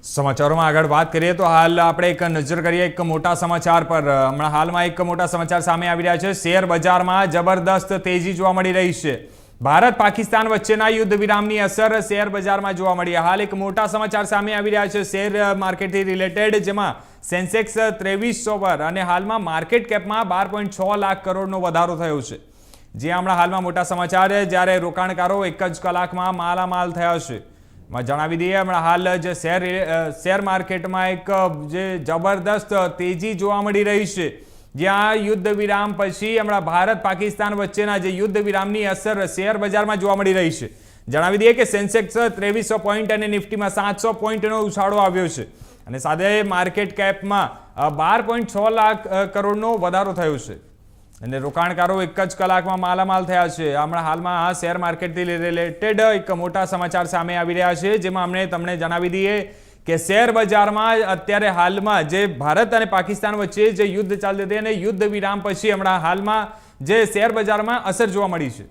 સમાચારોમાં આગળ વાત કરીએ તો હાલ આપણે એક નજર કરીએ એક મોટા સમાચાર પર। હમણાં હાલમાં એક મોટા સમાચાર સામે આવી રહ્યા છે। શેર બજારમાં જબરદસ્ત તેજી જોવા મળી રહી છે। ભારત પાકિસ્તાન વચ્ચેના યુદ્ધ વિરામની અસર શેર બજારમાં જોવા મળી। હાલ એક મોટા સમાચાર સામે આવી રહ્યા છે શેર માર્કેટથી રિલેટેડ, જેમાં સેન્સેક્સ 2300 પર અને હાલમાં માર્કેટ કેપમાં 12.6 લાખ કરોડનો વધારો થયો છે। જે હમણાં હાલમાં મોટા સમાચાર, જ્યારે રોકાણકારો એક જ કલાકમાં માલામાલ થયા છે। જણાવી દઈએ હમણાં હાલ જે શેર માર્કેટમાં એક જે જબરદસ્ત તેજી જોવા મળી રહી છે, જ્યાં યુદ્ધ વિરામ પછી હમણાં ભારત પાકિસ્તાન વચ્ચેના જે યુદ્ધ વિરામની અસર શેર બજારમાં જોવા મળી રહી છે। જણાવી દઈએ કે સેન્સેક્સ 2300 પોઈન્ટ અને નિફ્ટીમાં 700 પોઈન્ટનો ઉછાળો આવ્યો છે અને સાથે માર્કેટ કેપમાં 12.6 લાખ કરોડનો વધારો થયો છે અને રોકાણકારો એક જ કલાકમાં માલામાલ થયા છે। હમણાં હાલમાં આ શેર માર્કેટથી રિલેટેડ એક મોટા સમાચાર સામે આવી રહ્યા છે, જેમાં અમને તમને જણાવી દઈએ કે શેર બજારમાં અત્યારે હાલમાં જે ભારત અને પાકિસ્તાન વચ્ચે જે યુદ્ધ ચાલતી હતી અને યુદ્ધ વિરામ પછી હમણાં હાલમાં જે શેર બજારમાં અસર જોવા મળી છે।